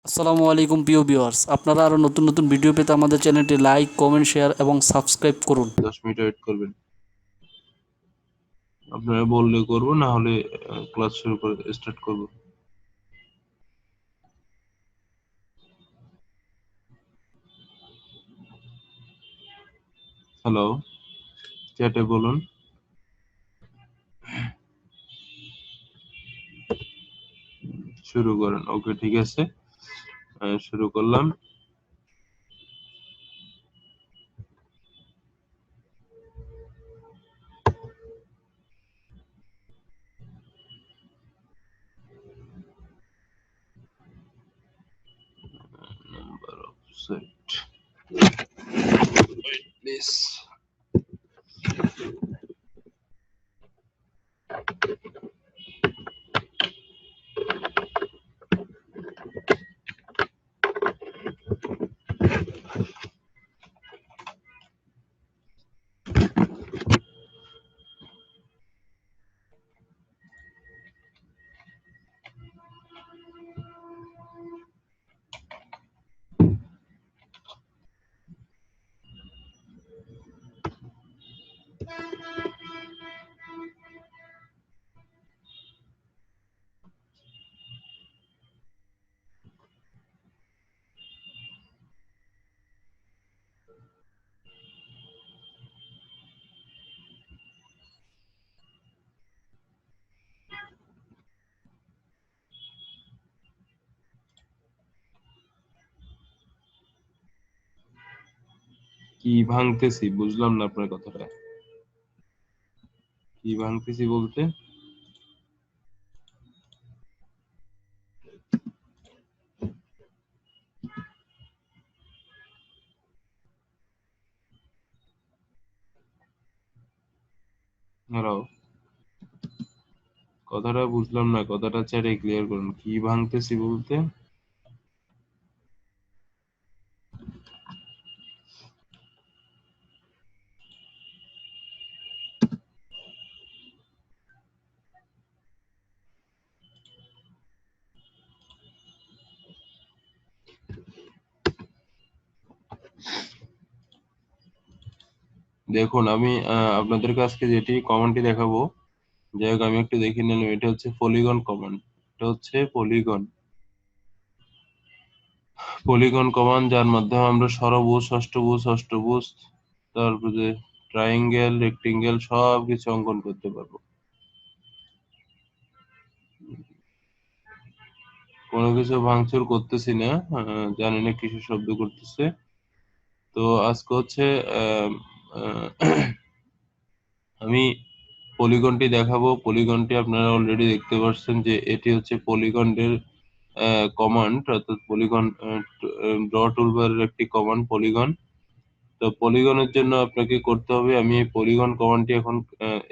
আসসালামু আলাইকুম প্রিয় ভিউয়ার্স, আপনারা আরো নতুন নতুন ভিডিও পেতে আমাদের চ্যানেলটি লাইক, কমেন্ট, শেয়ার এবং সাবস্ক্রাইব করুন। 10 মিনিট ওয়েট করবেন। আপনারা বললে করব, না হলে ক্লাস স্টার্ট করব। হ্যালো, চ্যাটে বলুন। শুরু করেন। ওকে, ঠিক আছে, শুরু করলাম। Number of sight, please. কি ভাঙতেছি বুঝলাম না আপনার কথাটা। কি ভাঙতেছি বলতে? হ্যালো, কথাটা বুঝলাম না, কথাটা চ্যাটে ক্লিয়ার করুন। কি ভাঙতেছি বলতে? দেখুন, আমি আপনাদেরকে আজকে যেটি কমান্ডটি দেখাবো, যাই হোক আমি একটু দেখে নিলাম। এটা হচ্ছে পলিগন কমান্ড। এটা হচ্ছে পলিগন পলিগন কমান্ড, যার মাধ্যমে আমরা ষড়ভুজ, ষষ্ঠভুজ, অষ্টভুজ, তারপরে ট্রায়াঙ্গেল, রেক্টেঙ্গেল সব কিছু অঙ্কন করতে পারবো। কোনো কিছু ভাঙচুর করতেছি না, জানি না কিছু শব্দ করতেছে। তো আজকে হচ্ছে আহ, আহ, আমি পলিগনটি দেখাবো। পলিগনটি আপনারা অলরেডি দেখতে পাচ্ছেন যে এটি হচ্ছে পলিগনের কমান্ড, অর্থাৎ পলিগন ড্র টুলবারের একটি কমান্ড পলিগন। তো পলিগনের জন্য আপনাকে করতে হবে, আমি এই পলিগন কমান্ডটি এখন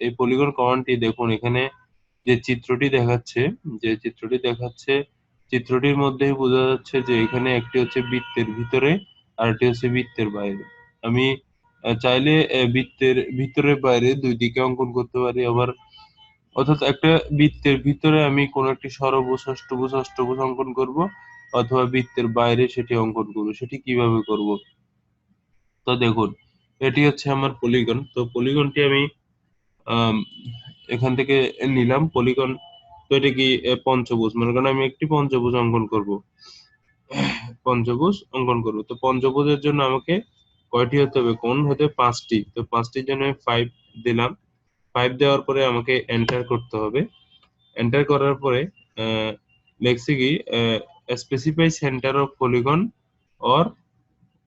এই পলিগন কমান্ডটি দেখুন, এখানে যে চিত্রটি দেখাচ্ছে, চিত্রটির মধ্যেই বোঝা যাচ্ছে যে এখানে একটি হচ্ছে বৃত্তের ভিতরে আর একটি হচ্ছে বৃত্তের বাইরে। আমি চাইলে বৃত্তের ভিতরে বাইরে দুই দিকে অঙ্কন করতে পারি। আবার অর্থাৎ একটা বৃত্তের ভিতরে আমি কোনো একটি ষড়ভুজ, ষষ্ঠভুজ, অষ্টভুজ অঙ্কন করব, অথবা বৃত্তের বাইরে সেটি অঙ্কন করব। সেটি কিভাবে করব? তো দেখুন, এটি হচ্ছে আমার পলিগন। তো পলিগনটি আমি আম, এখান থেকে নিলাম পলিগন। তো এটা কি পঞ্চভুজ, মনে করেন আমি একটি পঞ্চভুজ অঙ্কন করব। তো পঞ্চভুজের জন্য আমাকে কয়টি হতে হবে? কোণ হতে 5টি। তো 5টির জন্য আমি 5 দিলাম। 5 দেওয়ার পরে আমাকে এন্টার করতে হবে। এন্টার করার পরে আহ, লিখছি কি, specify centre of polygon or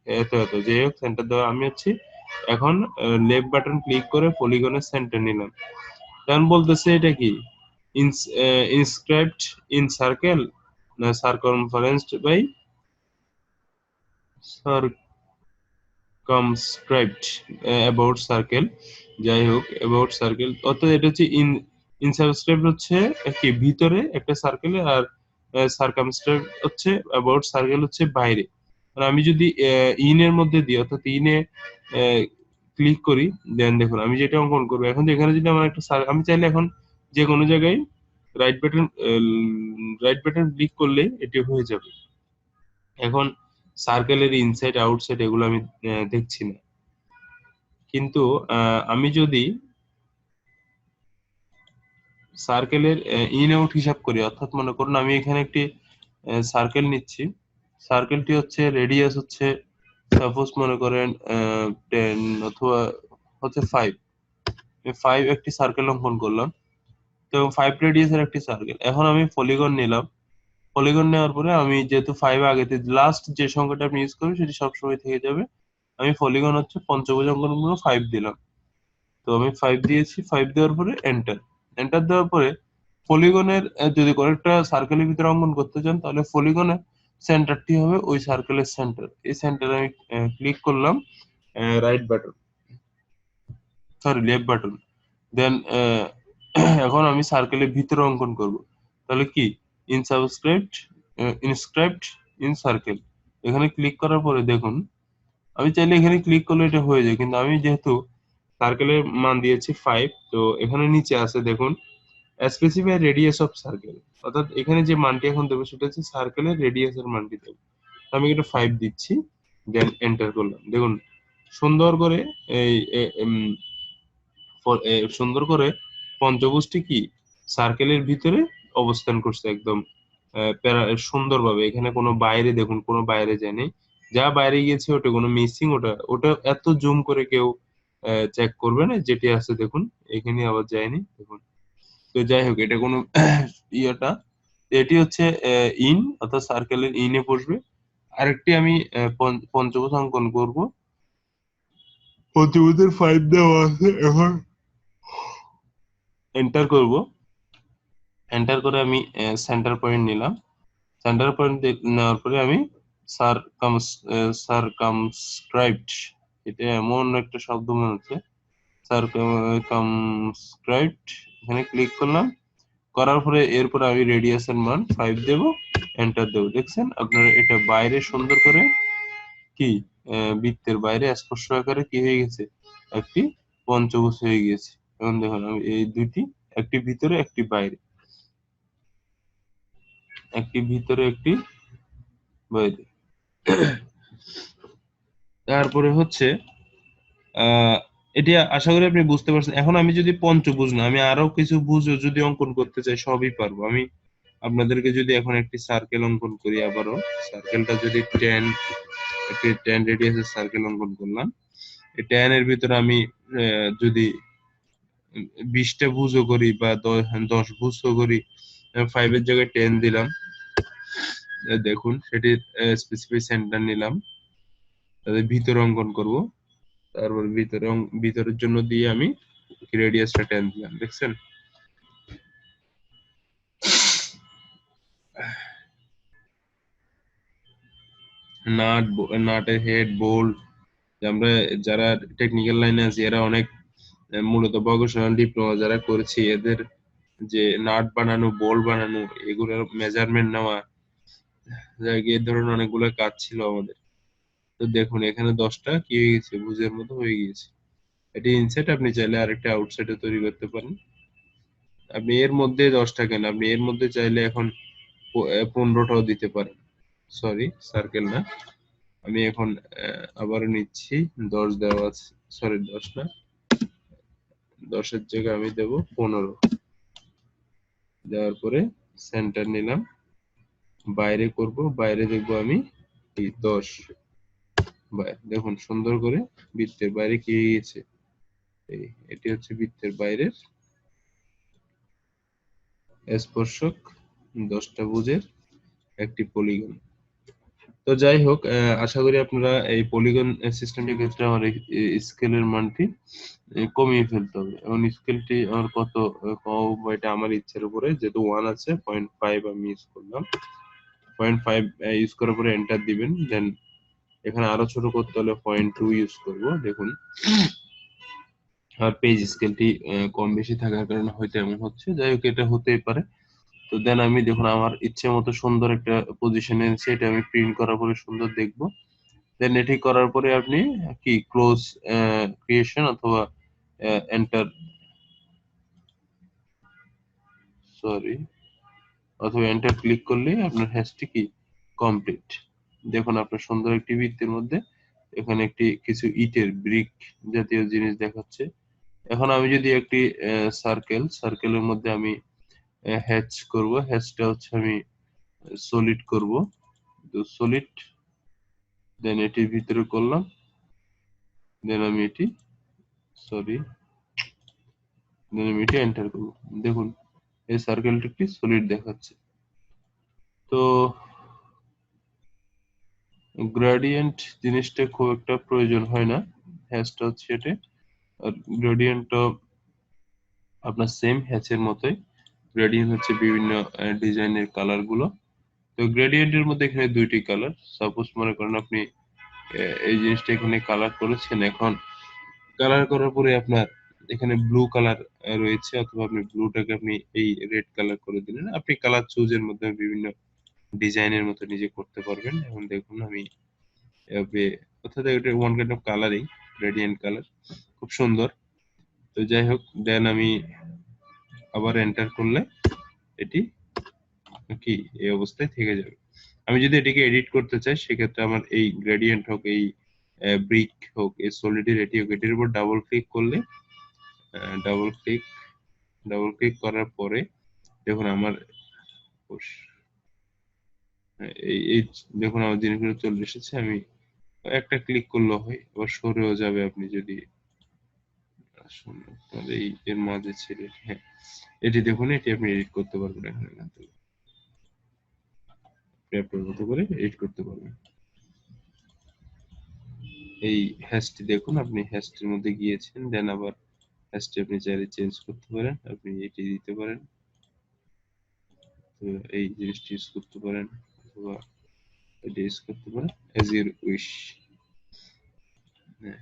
এত এত, যে হোক সেন্টার দেওয়া আমি হচ্ছে এখন লেফট বাটন ক্লিক করে পলিগনের সেন্টার নিলাম। তখন বলতেছে এটা কি, ইনস্ক্রাইবড ইন সার্কেল না সার্কমফারেন্সড বাই সার্কামস্ক্রাইবড অ্যাবাউট সার্কেল। যাই হোক, অ্যাবাউট সার্কেল অর্থাৎ এটা হচ্ছে ইনসাবস্ক্রাইবড হচ্ছে কি ভিতরে একটা সার্কেলে, আর সার্কামস্ক্রাইবড হচ্ছে, অ্যাবাউট সার্কেল হচ্ছে বাইরে। আর আমি যদি ইনের মধ্যে দিই, অর্থাৎ ইনে ক্লিক করি, দেন দেখুন আমি যেটা অঙ্কন করবো এখন, এখানে যদি আমার একটা আমি চাইলে এখন যে কোনো জায়গায় রাইট বাটন ক্লিক করলে এটি হয়ে যাবে। এখন সার্কেলের ইনসাইড আউটসাইড এগুলো আমি দেখছি না, কিন্তু আমি যদি সার্কেলের ইন আউট হিসাব করি, অর্থাৎ মনে করুন আমি এখানে একটি সার্কেল নিচ্ছি, সার্কেলটি হচ্ছে রেডিয়াস হচ্ছে সাপোজ মনে করেন 10 অথবা হচ্ছে 5, 5 একটি সার্কেল অঙ্কন করলাম, তো 5 রেডিয়াসের একটি সার্কেল। এখন আমি পলিগন নিলাম, পলিগন নেওয়ার পরে আমি যেহেতু 5 আগেতে লাস্ট যে সংখ্যাটা আমি ইউজ করি সেটি সবসময় থেকে যাবে, আমি পলিগন হচ্ছে পঞ্চভুজ অঙ্কন করবো, 5 দিলাম। তো আমি 5 দিয়েছি, 5 দেওয়ার পরে এন্টার, এন্টার দেওয়ার পরে পলিগনের যদি কোনো একটা সার্কেলের ভিতরে অঙ্কন করতে চান তাহলে পলিগনের সেন্টারটি হবে ওই সার্কেলের সেন্টার। এই সেন্টারে আমি ক্লিক করলাম right button, sorry left button, then এখন আমি সার্কেলের ভিতরে অঙ্কন করব। তাহলে কি ইনসাবস্ক্রাইবড, ইনস্ক্রাইবড ইন সার্কেল, এখানে ক্লিক করার পরে দেখুন আমি চাইলে এখানে ক্লিক করলে এটা হয়ে যায়, কিন্তু আমি যেহেতু সার্কেলের মান দিয়েছি 5, তো এখানে নিচে আছে দেখুন স্পেসিফাই রেডিয়াস অফ সার্কেল, অর্থাৎ এখানে যে মানটি এখন দেবো সেটা হচ্ছে সার্কেলের রেডিয়াসের মানটি দেবো। আমি এটা 5 দিচ্ছি, দেন এন্টার করলাম। দেখুন সুন্দর করে এই সুন্দর করে পঞ্চভুজটি কি সার্কেলের ভিতরে অবস্থান করছে একদম সুন্দরভাবে। এখানে কোনো বাইরে দেখুন কোনো বাইরে যায়নি, যা বাইরে গিয়েছে ওটা কোনো মিসিং, ওটা ওটা এত জুম করে কেউ চেক করবে না, যেটি আছে দেখুন এখানে আবার যায়নি দেখুন। তো যাই হোক এটা কোনো ইয়েটা, এটি হচ্ছে ইন, অর্থাৎ সার্কেলের ইনে বসবে। আরেকটি আমি পঞ্চভুজ অঙ্কন করব, পঞ্চভুজের 5 দেওয়া আছে, এখন এন্টার করব। এন্টার করে আমি সেন্টার পয়েন্ট নিলাম, সেন্টার পয়েন্ট নেওয়ার পরে আমি সারকামস্ক্রাইবড, এটা এমন একটা শব্দ মনে হচ্ছে, সারকামস্ক্রাইবড, এখানে ক্লিক করলাম, করার পরে এরপর আমি রেডিয়াসের মান 5 দেব, এন্টার দেব। দেখছেন আপনারা এটা বাইরে সুন্দর করে কি বৃত্তের বাইরে স্পর্শ আকারে কি হয়ে গেছে, একটি পঞ্চভুজ হয়ে গিয়েছে। এখন দেখুন আমি এই দুইটি, একটি ভিতরে একটি বাইরে, একটি ভিতরে একটি বাইরে। তারপরে হচ্ছে আহ এটি আশা করি আপনি বুঝতে পারছেন। এখন আমি যদি পঞ্চভুজ না, আমি আরো কিছু ভুজ যদি অঙ্কন করতে চাই সবই পারবো। আমি আপনাদেরকে যদি এখন একটি সার্কেল অঙ্কন করি, আবারও সার্কেলটা যদি 10, একটি 10 রেডিয়াসের সার্কেল অঙ্কন করলাম, এই 10 এর ভিতরে আমি যদি 20টা ভুজও করি বা 10 ভুজও করি, 5 এর জায়গায় 10 দিলাম, দেখুন সেটির স্পেসিফাই সেন্টার নিলাম, তাদের ভিতরে অঙ্কন করব, তারপর ভিতরের জন্য দিয়ে আমি রেডিয়াসটা 10 দিলাম। দেখছেন নাটের হেড বোল্ট, আমরা যারা টেকনিক্যাল লাইনে আছি এরা অনেক মূলত প্রকৌশল ডিপ্লোমা যারা করেছি, এদের যে নাট বানানো বোল্ট বানানো এগুলোর মেজারমেন্ট নেওয়া, এই ধরনের অনেকগুলো কাজ ছিল আমাদের। তো দেখুন এখানে 10টা কি হয়ে গেছে, ভুজের মতো হয়ে গিয়েছে। এটি ইনসাইড, আপনি চাইলে আরেকটা আউটসাইডে তৈরি করতে পারেন। আপনি এর মধ্যে 10টা কেন, আপনি এর মধ্যে চাইলে এখন 15টাও দিতে পারেন। সরি সার্কেল না, আমি এখন আবারও নিচ্ছি, 10 দেওয়া আছে, সরি 10 না, 10-এর জায়গায় আমি দেব 15, দেওয়ার পরে সেন্টার নিলাম, বাইরে করব, বাইরে দেখবো আমি এই 10 বাইরে, দেখুন সুন্দর করে বৃত্তের বাইরে কি হয়ে গেছে, এই এটি হচ্ছে বৃত্তের বাইরের স্পর্শক 10টা ভুজের একটি পলিগন। তো যাই হোক আশা করি আপনারা এই পলিগন সিস্টেমটির ক্ষেত্রে আমার স্কেলের মানটি কমিয়ে ফেলতে হবে, এবং স্কেলটি আমার কত কম এটা আমার ইচ্ছের উপরে, যেহেতু 1 আছে 0.5 আমি ইউজ করলাম, 0.5 ইউজ করার পরে এন্টার দিবেন, দেন এখানে আরো ছোট করতে হলে 0.2 ইউজ করব। দেখুন আর পেজ স্কেলটি কম বেশি থাকার কারণে হয়তো এমন হচ্ছে, যাই হোক এটা হতেই পারে। তো দেন আমি দেখুন আমার ইচ্ছে মতো সুন্দর একটা পজিশনে এনেছি, এটা আমি প্রিন্ট করার পরে সুন্দর দেখবো। দেন এটি করার পরে আপনি কি ক্লোজ ক্রিয়েশন অথবা এন্টার, সরি, অথবা এন্টার ক্লিক করলে আপনার হ্যাশটি কি কমপ্লিট। দেখুন আপনার সুন্দর একটি বৃত্তের মধ্যে এখানে একটি কিছু ইটের ব্রিক জাতীয় জিনিস দেখাচ্ছে। এখন আমি যদি একটি সার্কেলের মধ্যে আমি হ্যাচ করব, হ্যাচটা হচ্ছে আমি সলিড করব। তো সলিড, দেন এটির ভিতরে করলাম, দেন আমি এটি সরি দেন আমি এটি এন্টার করব। দেখুন এই সার্কেলটি একটি সলিড দেখাচ্ছে। তো গ্রেডিয়েন্ট জিনিসটা খুব একটা প্রয়োজন হয় না, হ্যাচটা হচ্ছে এটা। আর গ্রেডিয়েন্টটা আপনার সেম হ্যাচের মতোই। গ্রেডিয়েন্ট হচ্ছে বিভিন্ন ডিজাইনের কালার গুলো। তো গ্রেডিয়েন্টের মধ্যে এখানে দুইটি কালার। সাপোজ মনে করেন আপনি এই জিনিসটা এখানে কালার করেছেন, এখন কালার করার পরে আপনার এখানে ব্লু কালার রয়েছে, অথবা আপনি ব্লুটাকে আপনি এই রেড কালার করে দিলেন। আপনি কালার চুজের মাধ্যমে বিভিন্ন ডিজাইনের মতো নিজে করতে পারবেন। এখন দেখুন আমি এভাবে, অর্থাৎ এটা one kind of colouring, gradient colour, খুব সুন্দর। তো যাই হোক, দেন আমি আবার এন্টার করলে এটি কি এই অবস্থায় থেকে যাবে। আমি যদি এটিকে এডিট করতে চাই, সেক্ষেত্রে আমার এই গ্রেডিয়েন্ট হোক, এই ব্রিক হোক, এই সলিডের এটি হোক, এটির উপর ডাবল ক্লিক করলে, ডাবল ক্লিক ডাবল ক্লিক করার পরে দেখুন আমার এই দেখুন আমার জিনিসগুলো চলে এসেছে। আমি একটা ক্লিক করলে হয়, আবার সরেও যাবে আপনি যদি আসুন, আপনার এই এর মাঝে ছেড়ে, হ্যাঁ এটি দেখুন, এটি আপনি এডিট করতে পারবেন এখান থেকে, আপনি আপনার মতো করে এডিট করতে পারবেন। এই হ্যাশটি দেখুন, আপনি হ্যাশটির মধ্যে গিয়েছেন, দেন আবার হ্যাশটি আপনি চাইলে চেঞ্জ করতে পারেন, আপনি এটি দিতে পারেন, তো এই জিনিসটি ইউজ করতে পারেন, অথবা এটি ইউজ করতে পারেন, অ্যাজ ইউর উইশ। হ্যাঁ,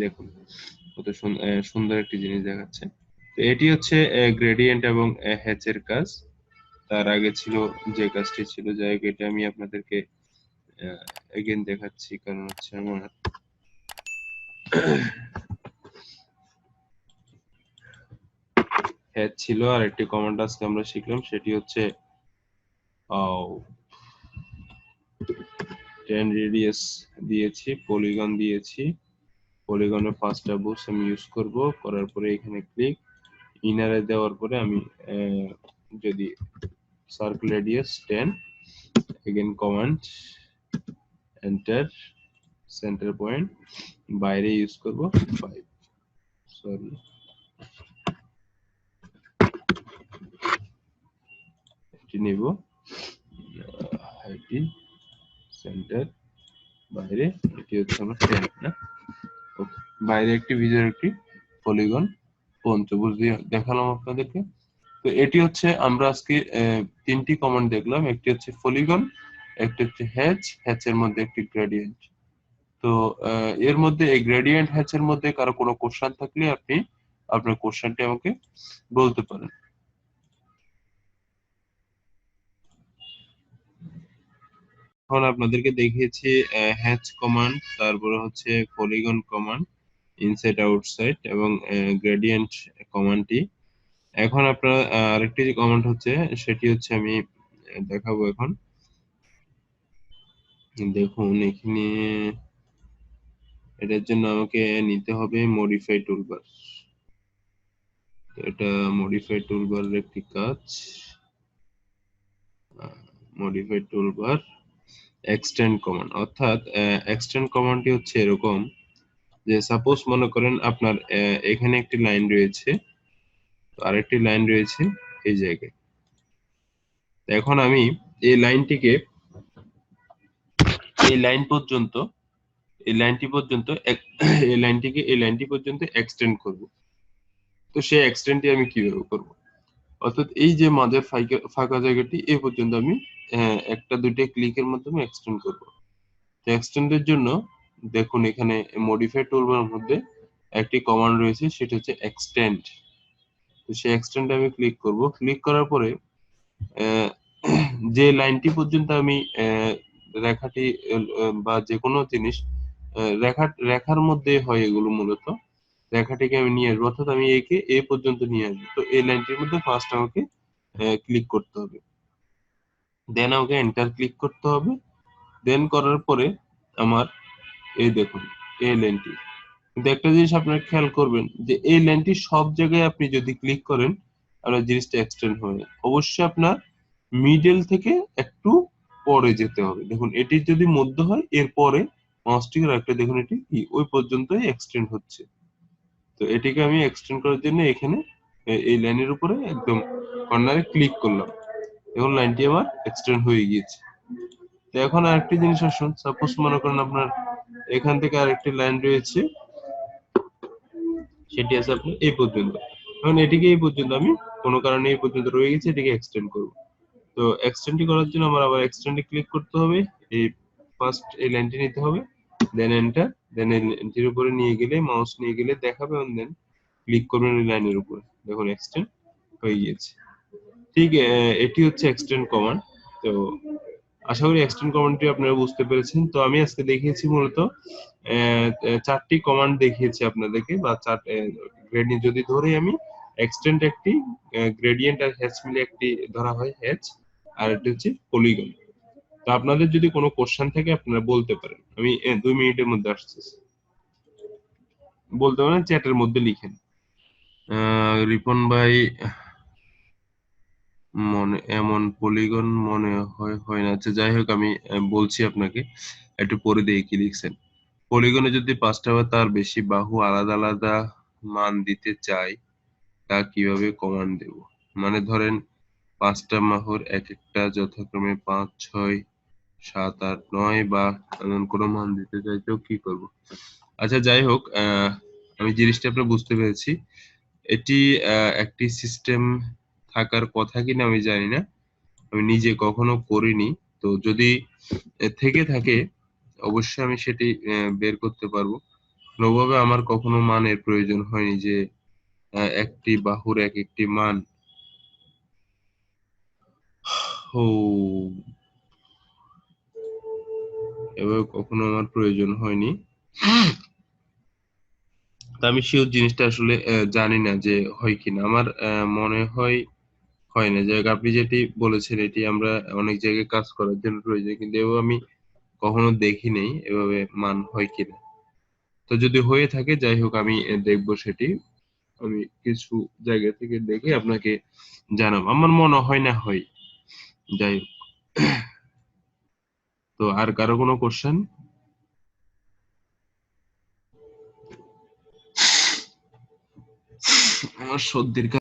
দেখুন কত সুন্দর একটি জিনিস দেখাচ্ছে। তো এটি হচ্ছে গ্রেডিয়েন্ট এবং হ্যাচের কাজ। তার আগে ছিল যে কাজটি ছিল, যাই হোক এটা আমি আপনাদেরকে এগেন দেখাচ্ছি, কারণ হচ্ছে আমার হ্যাচ ছিল, আর একটি কমান্ড আজকে আমরা শিখলাম, সেটি হচ্ছে 10 রেডিয়াস দিয়েছি, পলিগন দিয়েছি, পলিগনের 5টা বুকস আমি ইউজ করব। করার পরে এখানে ক্লিক, ইনারে দেওয়ার পরে আমি যদি circle radius 10, again command enter, centre point বাইরে ইউজ করব 5, সরি এটি নেব, এটি সেন্টার বাইরে, এটি হচ্ছে আমার 10 না, ওকে। বাইরে একটি, ভিতরে একটি পলিগন, পঞ্চভুজ দিয়ে দেখালাম আপনাদেরকে। তো এটি হচ্ছে আমরা আজকে তিনটি কমান্ড দেখলাম, একটি হচ্ছে পলিগন, একটি হচ্ছে হ্যাচের মধ্যে একটি গ্রেডিয়েন্ট। তো এর মধ্যে এই গ্রেডিয়েন্ট হ্যাচের মধ্যে কারো কোনো কোশ্চেন থাকলে আপনি আপনার কোশ্চেনটি আমাকে বলতে পারেন। এখন আপনাদেরকে দেখিয়েছি হ্যাচ কমান্ড, তারপরে হচ্ছে পলিগন কমান্ড, ইনসাইড আউটসাইড, এবং গ্রেডিয়েন্ট কমান্ডটি। এখন আপনার আরেকটি যে কমান্ড হচ্ছে, সেটি হচ্ছে আমি দেখাবো এখন। দেখুন এখানে এটার জন্য আমাকে নিতে হবে মডিফাই টুলবার। এটা মডিফাই টুলবারের একটি কাজ, মডিফাই টুলবার এক্সটেন্ড কমান্ড। অর্থাৎ এক্সটেন্ড কমান্ডটি হচ্ছে এরকম যে, সাপোজ মনে করেন আপনার এখানে একটি লাইন রয়েছে, আরেকটি লাইন রয়েছে এই জায়গায়। এখন আমি এই লাইনটিকে, এই লাইন পর্যন্ত, এই লাইনটি পর্যন্ত এই লাইনটিকে এই লাইনটি পর্যন্ত এক্সটেন্ড করব। তো সেই এক্সটেন্ডটি আমি কিভাবে করব? অর্থাৎ এই যে মাঝের ফাঁকা জায়গাটি এ পর্যন্ত আমি একটা দুইটা ক্লিকের মাধ্যমে এক্সটেন্ড করব। তো এক্সটেন্ডের জন্য দেখুন এখানে মডিফাই টুলবারের মধ্যে একটি কমান্ড রয়েছে, সেটা হচ্ছে এক্সটেন্ড। তো সেই এক্সটেন্ডে আমি ক্লিক করব। ক্লিক করার পরে আহ, যে লাইনটি পর্যন্ত আমি রেখাটি বা যে কোনো জিনিস রেখার মধ্যে হয় এগুলো মূলত, রেখাটিকে আমি নিয়ে আসবো, অর্থাৎ আমি একে এ পর্যন্ত নিয়ে আসবো। তো এই লাইনটির মধ্যে ফার্স্ট আমাকে ক্লিক করতে হবে, দেন আমাকে এন্টার ক্লিক করতে হবে। দেন করার পরে আমার এই দেখুন এই লাইনটি, কিন্তু একটা জিনিস আপনারা খেয়াল করবেন যে এই লাইনটি সব জায়গায় আপনি যদি ক্লিক করেন আপনার জিনিসটা এক্সটেন্ড হবে না। অবশ্যই আপনার মিডল থেকে একটু পরে যেতে হবে। দেখুন এটির যদি মধ্য হয় এরপরে মাউসটিকে রাখলে দেখুন এটি কি ওই পর্যন্তই এক্সটেন্ড হচ্ছে। তো এটিকে আমি এক্সটেন্ড করার জন্য এখানে এই লাইনের উপরে একদম কর্নারে ক্লিক করলাম, এখন লাইনটি আমার এক্সটেন্ড হয়ে গিয়েছে। তো এখন আরেকটি জিনিস আসুন, সাপোজ মনে করেন আপনার এখান থেকে আরেকটি লাইন রয়েছে, সেটি আছে আপনার এই পর্যন্ত। এখন এটিকে এই পর্যন্ত আমি কোনো কারণে এই পর্যন্ত রয়ে গেছে, এটিকে এক্সটেন্ড করব। তো এক্সটেন্ড করার জন্য আমার আবার এক্সটেন্ডে ক্লিক করতে হবে, এই ফার্স্ট এই লাইনটি নিতে হবে, দেন এন্টার, দেন এই লাইনটির উপরে নিয়ে গেলে মাউস নিয়ে গেলে দেখাবে, দেন ক্লিক করবেন এই লাইনের উপরে, দেখুন এক্সটেন্ড হয়ে গিয়েছে। ঠিক এটি হচ্ছে এক্সটেন্ড কমান্ড। তো আশা করি এক্সটেন্ড কমান্ডটি আপনারা বুঝতে পেরেছেন। তো আমি আজকে দেখিয়েছি মূলত চারটি কমান্ড দেখিয়েছি আপনাদেরকে, বা গ্রেডিয়েন্ট যদি ধরি আমি, এক্সটেন্ড একটি, গ্রেডিয়েন্ট আর হ্যাচ মিলে একটি ধরা হয় হ্যাচ, আর একটি হচ্ছে পলিগন। তো আপনাদের যদি কোনো কোশ্চেন থাকে আপনারা বলতে পারেন, আমি 2 মিনিটের মধ্যে আসতেছি। বলতে পারেন, চ্যাটের মধ্যে লিখেন। রিপন ভাই, মনে এমন পলিগন মনে হয় হয় না। আচ্ছা যাই হোক, আমি বলছি আপনাকে, একটু পরে দিয়ে কি লিখছেন। পলিগনে যদি 5টা বা তার বেশি বাহু আলাদা আলাদা মান দিতে চাই, তা কিভাবে কমান্ড দেব? মানে ধরেন 5টা বাহুর এক একটা যথাক্রমে 5, 6, 7, 8, 9 বা এমন কোনো মান দিতে চাইতেও কি করব? আচ্ছা যাই হোক, আমি জিনিসটা আপনার বুঝতে পেরেছি। এটি একটি সিস্টেম থাকার কথা কিনা আমি জানি না, আমি নিজে কখনো করিনি। তো যদি থেকে থাকে অবশ্যই আমি সেটি বের করতে পারবো। কোনোভাবে আমার কখনো মানের প্রয়োজন হয়নি যে একটি বাহুর এক একটি মান। ও, এভাবে কখনো আমার প্রয়োজন হয়নি। তা আমি শিওর জিনিসটা আসলে জানি না যে হয় কিনা। আমার মনে হয় হয় না। যাই হোক, আপনি যেটি বলেছেন এটি আমরা অনেক জায়গায় কাজ করার জন্য প্রয়োজন, কিন্তু এভাবে আমি কখনো দেখি নেই এভাবে মান হয় কিনা। তো যদি হয়ে থাকে যাই হোক, আমি দেখবো সেটি। আমি কিছু জায়গা থেকে দেখে আপনাকে জানাবো। আমার মনে হয় না হয়। যাই হোক, তো আর কারো কোনো কোশ্চেন? আমার সর্দির